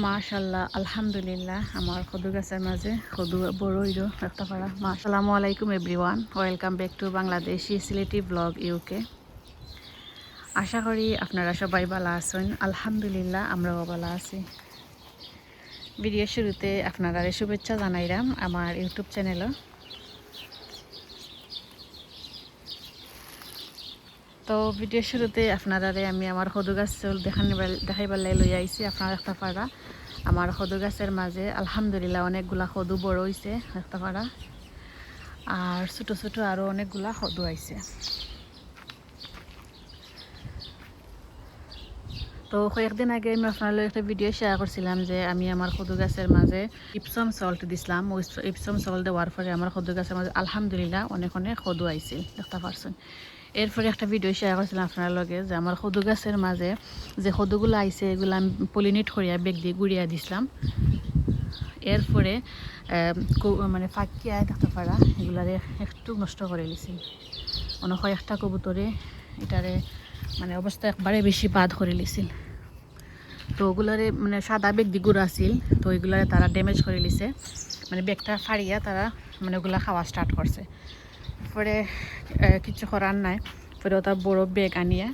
মাশাল্লাহ আলহামদুলিল্লাহ আমার কদু গাছের মাঝে কদু বড় হইলো একটা পাড়া। আসসালামু আলাইকুম everyone, welcome back to Bangladeshi Sylheti blog UK. আশা করি আপনারা সবাই ভালো আছেন। আলহামদুলিল্লাহ আমরাও ভালো আছি। ভিডিও শুরুতে আপনারা শুভেচ্ছা জানাইলাম আমার ইউটিউব চ্যানেলও। তো ভিডিও শুরুতে আপনারা আমি আমার কদু গাছ দেখাইবার লই আইছি। আপনার একটা পাড়া আমার কদু গাছের মাঝে আলহামদুলিল্লাহ অনেকগুলা কদু বড় হয়েছে একটা পাড়া, আর ছোট ছোট আরও অনেকগুলা কদু আইছে। তো কয়েকদিন আগে আমি আপনার একটা ভিডিও শেয়ার করছিলাম যে আমি আমার কদু গাছের মাঝে ইপসম সল্ট দিছিলাম। ওই ইপসম সল্ট দেওয়ার পরে আমার কদু গাছের মাঝে আলহামদুলিল্লাহ অনেক অনেক কদু আইছিল দেখতে পারছেন। এরপরে একটা ভিডিও শেয়ার করছিলাম আপনার লগে যে আমার কদু গাছের মাঝে যে কদুগুলো আইছে এগুলো আমি পলিনেট করিয়া বেগ দিয়ে গুড়িয়া দিছিলাম। এরপরে মানে ফাঁকিয়া দেখতে পারা এগুলারে একটু নষ্ট করে লিছিল। অনেক একটা কবুতরে এটারে মানে অবস্থা একবারে বেশি বাদ করে লিছিল। তো ওগুলারে মানে সাদা বেগ দি গুঁড়া আছিল, তো ওইগুলারে তারা ড্যামেজ করে লিছে, মানে বেগটা ফাড়িয়া তারা মানে ওগুলা খাওয়া স্টার্ট করছে। পরে কিছু করার নাই, পরে ওটা বড় বেগ আনিয়া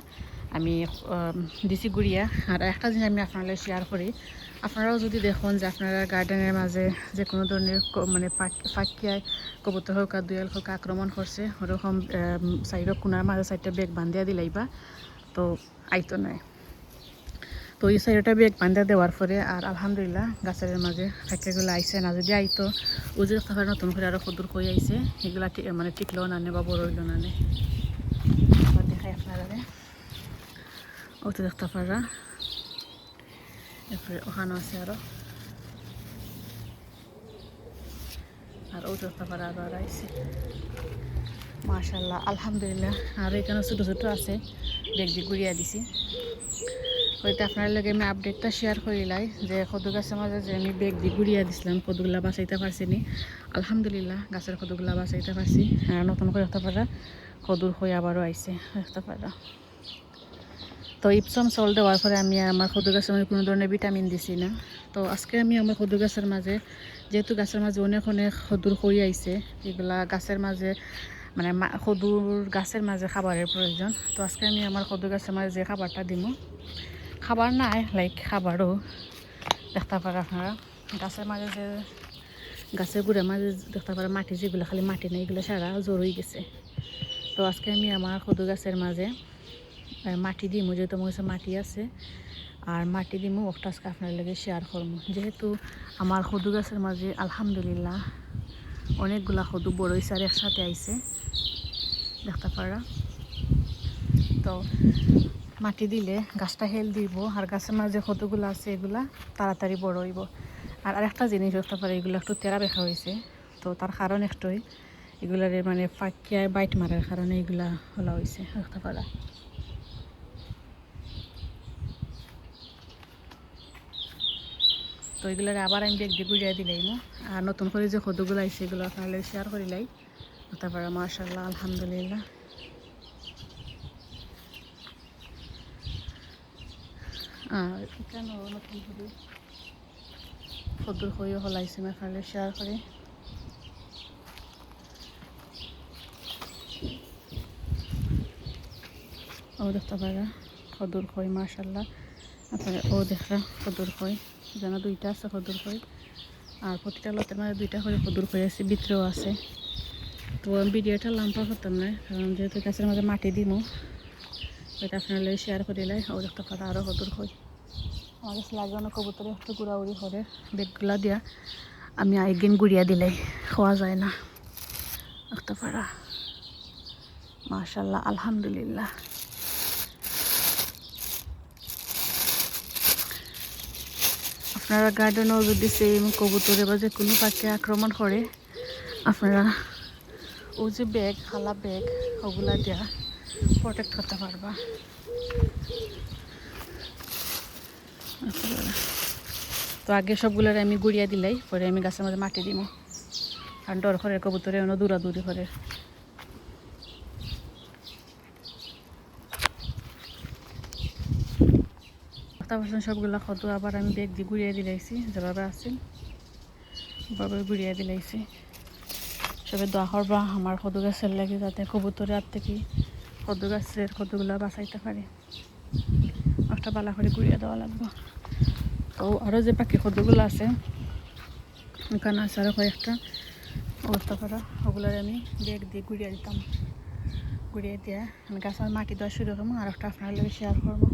আমি দিছি গুড়িয়া। আর একটা জিনিস আমি আপনাদের শেয়ার করি, আপনারাও যদি দেখুন যে আপনারা গার্ডেনের মাঝে যে কোনো ধরনের মানে ফাঁকিয়ায় কবুতর হোক আর দুয়াল হোক আক্রমণ করছে, ওরকম সাইডের কোনার মাঝে সাইডটা বেগ বান্ধিয়া দিলাইবা, তো আইতো নয়। তো এই সাইডটা বেগ বান্ধা দেওয়ার পরে আর আলহামদুলিল্লাহ গাছের মাঝে ফাঁকিয়াগুলো আইসে না। যদি আইতো ও যে থাকার নতুন করে আরও কদুর কই আইছে, এগুলা মানে টিকলেও নানে বা বড় হইলেও নানে। আবার দেখাই আপনারা ও তো দেখতে পারা। এরপরে ওখানে আছে আর ও দেখতে পারা আরও আইসে। মাশাল্লাহ আলহামদুলিল্লাহ। আর এখানে ছোটো ছোটো আছে, বেগ দিয়ে গুড়িয়া দিছি। হয়তো আপনার লগে আমি আপডেটটা শেয়ার করিলাই যে কদু গাছের মাঝে যে আমি বেগ দিয়ে গুড়িয়া দিছিলাম, কদুগুলা বাঁচাইতে পারছি নি। আলহামদুলিল্লাহ গাছের কদুগুলা বাঁচাইতে পারছি। আর নতুন করে দেখতে পারা কদুর হয়ে আবারও আইসে দেখতে পারা। তো ইপসম সল্ট দেওয়ার পরে আমি আমার কদু গাছের মাঝে কোনো ধরনের ভিটামিন দিছি না। তো আজকে আমি আমার কদু গাছের মাঝে, যেহেতু গাছের মাঝে অনেক অনেক কদুর হয়ে আইছে, এগুলা গাছের মাঝে মানে কদুর গাছের মাঝে খাবারের প্রয়োজন। তো আজকে আমি আমার কদু গাছের মাঝে যে খাবারটা দিব, খাবার নাই লাইক খাবারও দেখতে পারে আপনারা। গাছের মাঝে যে গাছের গুঁড়ের মাঝে দেখতে পারে মাটি, যেগুলো খালি মাটি নেই এগুলো সারা জোর হয়ে গেছে। তো আজকে আমি আমার কদু গাছের মাঝে মাটি দিমু, যেহেতু আমার কাছে মাটি আছে, আর মাটি দিমু ওটা আজকে আপনার লগে শেয়ার করবো। যেহেতু আমার কদু গাছের মাঝে আলহামদুলিল্লাহ অনেকগুলা কদু বড় হয়েছে আর একসাথে আইছে দেখতে পারা। তো মাটি দিলে গাছটা হেলদি দিব, আর গাছের মাঝে কতগুলো আছে এগুলা তাড়াতাড়ি বড় হইব। আর আরেকটা জিনিস দেখতে পারে এগুলো একটু তেরা দেখা হয়েছে, তো তার কারণ একটাই এগুলার মানে ফাঁকিয়ায় বাইট মারার কারণে এগুলা হলা হয়েছে দেখতে পারা। তো এগুলার আবার আমি বেগ দিয়ে গুড়িয়ে দিলাই না। আর নতুন করে যে কদুগুলো আইছে এগুলো আপনার শেয়ার করিলাই দেখতে পারা। মাশাআল্লাহ আলহামদুলিল্লাহ। আর এখানে নতুন করে কদুর হয়ে হলাইছে আমি আপনার শেয়ার করি। ও দেখতে পারা কদুর খই মাশাল্লাহ। তারপরে ও দেখা কদুর খই যেন দুইটা আছে কদুর খই, আর প্রতিটা লতের মাঝে দুইটা করে কদুর খই আছে, ভিতরেও আছে। তো আমি ভিডিওটা লম্বা করতাম না, কারণ যেহেতু গাছের মাঝে মাটি দিমু, ওইটা আপনার শেয়ার করিলাই। ও দেখতে পারা আরও কদুর খই আমার কাছে লাগানো কবুতরে একটু গুড়াউড়ি করে বেগগুলা দিয়া আমি আরেকদিন গুড়িয়া দিলাই খাওয়া যায় না দেখতে পারা। মাশাল্লাহ আলহামদুলিল্লাহ। আপনারা গার্ডেনও যদি সেম কবুতরে বা যে কোনো পাখি আক্রমণ করে, আপনারা ও যে ব্যাগ খালা ব্যাগ ওগুলা দিয়া প্রোটেক্ট করতে পারবা। তো আগে সবগুলোর আমি গুড়িয়া দিলাই, পরে আমি গাছের মধ্যে মাটি দিব, কারণ ডর করে কবুতরে অন্য দৌড়াদৌড়ি করে। দেখতে পাচ্ছেন সবগুলা কদু আবার আমি ব্যাগ দিয়ে ঘুরিয়ে দিলাইছি, যেভাবে আছে ওভাবে ঘুরিয়ে দিলাইছি। সবে দোয়া করবা আমার কদু গাছের লাগে, যাতে কবুতরের হাত থেকে কদু গাছের কদুগুলা বাঁচাইতে পারে। একটা বালা করে ঘুরিয়ে দেওয়া লাগবে। তো আরও যে বাকি কদুগুলো আছে ওখানে আছে আরও কয়েকটা অবস্থা করা, ওগুলোর আমি ব্যাগ দিয়ে ঘুরিয়ে দিতাম। ঘুরিয়ে দিয়ে আমি গাছের মাটি দেওয়া শুরু করবো, আর একটা আপনার লোক শেয়ার করবো।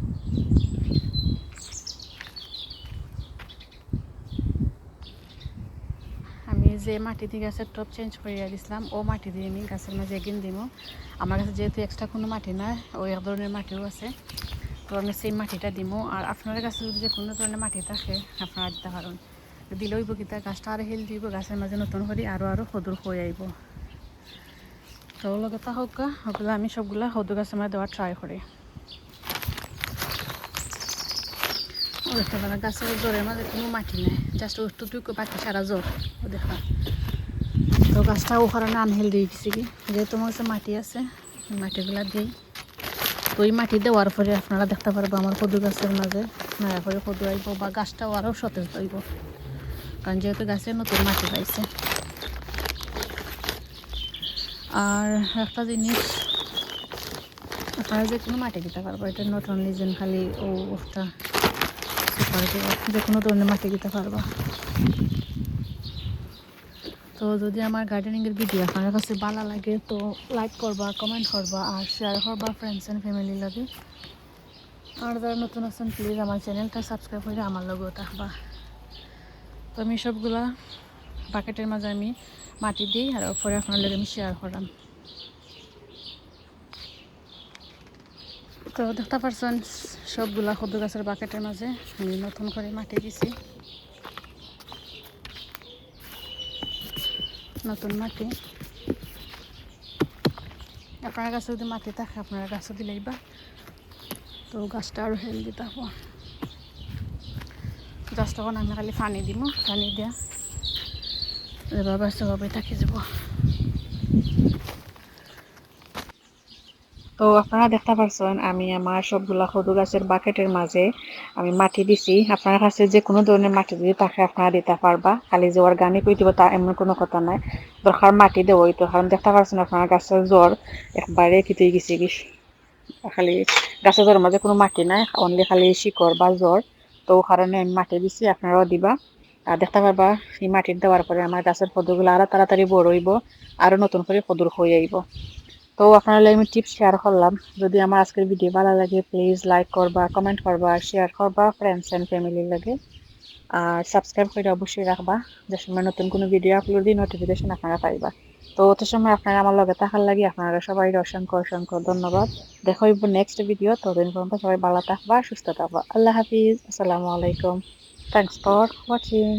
আমি যে মাটি দিয়ে গাছের টপ চেঞ্জ করিয়া দিছিলাম ও মাটি দিয়ে আমি গাছের মাঝে এগিন দিব। আমার কাছে যেহেতু এক্সট্রা কোনো মাটি নাই, ওই এক ধরনের মাটিও আছে, তো আমি সেই মাটিটা দিব। আর আপনার কাছে যদি যে কোনো ধরনের মাটি থাকে আপনারা দিতে পারেন, দিলে ওই বগিতা গাছটা আরও হেল দিব, গাছের মাঝে নতুন করে আরও সদুর হয়ে আইব। তো লগে তা হোক ওগুলো আমি সবগুলা সদু গাছের মাঝে দেওয়ার ট্রাই করি। দেখতে পারেন গাছের জোরের মাঝে কোনো মাটি নেই, জাস্ট ওটুকু বাকি সারা জোর দেখা। তো গাছটা ও কারণে আনহেলদি গেছে কি, যেহেতু আমার কাছে মাটি আছে মাটিগুলা দিই। তো এই মাটি দেওয়ার পরে আপনারা দেখতে পারবো আমার কদু গাছের মাঝে নয়া করে কদু আইব, বা গাছটাও আরও সতেজ হইব, কারণ যেহেতু গাছে নতুন মাটি পাইছে। আর একটা জিনিস, আপনারা যে কোনো মাটি দিতে পারবো, এটা নট অনলি যেন খালি ও একটা সুপার দিব, যে কোনো ধরনের মাটি দিতে পারবো। তো যদি আমার গার্ডেনিংয়ের ভিডিও আপনার কাছে ভালো লাগে তো লাইক করবা, কমেন্ট করবা, আর শেয়ার করবা ফ্রেন্ডস অ্যান্ড ফ্যামিলির লাগে। আর যারা নতুন আছেন প্লিজ আমার চ্যানেলটা সাবস্ক্রাইব করে আমার লগেও থাকবা। তো আমি সবগুলা বাকেটের মাঝে আমি মাটি দিই, আর পরে আপনার লগে আমি শেয়ার করলাম। তো দেখতে পারছেন সবগুলা কদু গাছের বাকেটের মাঝে আমি নতুন করে মাটি দিছি, নতুন মাটি। আপনার কাছে যদি মাটি থাকে আপনারা গাছও দিলেইবা, তো গাছটা আরও হেলদি থাকবো। জাস্ট তখন আমি খালি পানি দিব, পানি দিয়া যেভাবে সেভাবে থাকি যাব। তো আপনারা দেখতে পাচ্ছেন আমি আমার সবগুলা কদু গাছের বাকেটের মাঝে আমি মাটি দিছি। আপনার কাছে যে কোনো ধরনের মাটি যদি থাকে আপনারা দিতে পারবা, খালি যে অর্গানিক হয়ে দিব তা এমন কোনো কথা নাই, দরকার মাটি দেওয়াই তো। কারণ দেখতে পাচ্ছেন আপনার গাছের জ্বর একবারে কেটে গেছে কি, খালি গাছের জ্বরের মাঝে কোনো মাটি নাই, অনলি খালি শিকড় বা জ্বর। তো কারণে আমি মাটি দিছি, আপনারাও দিবা। আর দেখতে পারবা এই মাটি দেওয়ার পরে আমার গাছের কদুগুলো আরো তাড়াতাড়ি বড় হইব, আরো নতুন করে কদুর হয়ে আইব। তো আপনারা আমি টিপস শেয়ার করলাম। যদি আমার আজকের ভিডিও ভালো লাগে প্লিজ লাইক করবা, কমেন্ট করবা, শেয়ার করবা ফ্রেন্ডস অ্যান্ড ফ্যামিলির লাগে। আর সাবস্ক্রাইব করে অবশ্যই রাখবা, যে সময় নতুন কোনো ভিডিও আপলোড দিই নোটিফিকেশন আপনারা পাইবা। তো অত সময় আপনারা আমার লগে থাকার লাগে আপনারা সবাই অসংখ্য অসংখ্য ধন্যবাদ। দেখা হইব নেক্সট ভিডিও, ততদিন পর্যন্ত সবাই ভালো থাকবা, সুস্থ থাকবা। আল্লাহ হাফিজ, আসসালামু আলাইকুম, থ্যাংকস ফর ওয়াচিং।